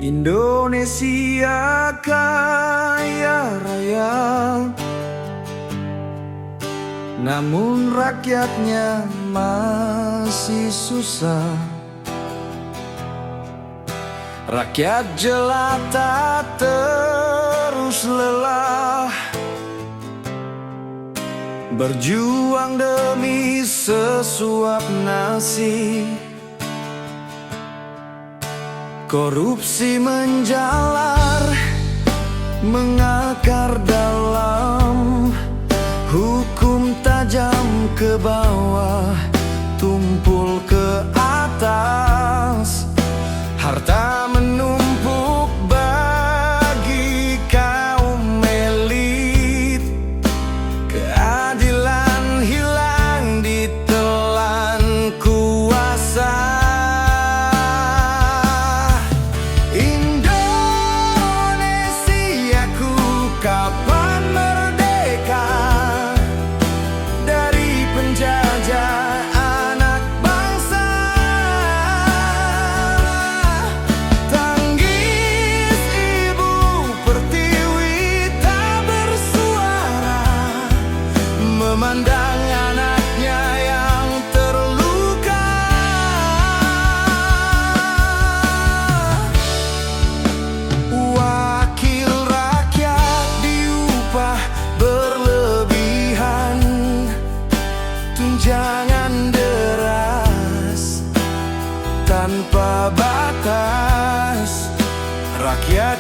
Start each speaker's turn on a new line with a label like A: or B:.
A: Indonesia kaya raya, namun rakyatnya masih susah. Rakyat jelata terus lelah, berjuang demi sesuap nasi. Korupsi menjalar, mengakar dalam, hukum tajam ke bawah, tumpul ke atas. Harta menumpuk bagi kaum elit, keadilan hilang ditelan kuasa. Kapan merdeka dari penjajah anak bangsa? Tangis ibu pertiwi tak bersuara, memandang anaknya yang terluka. Wakil berlebihan, tunjangan deras tanpa batas. Rakyat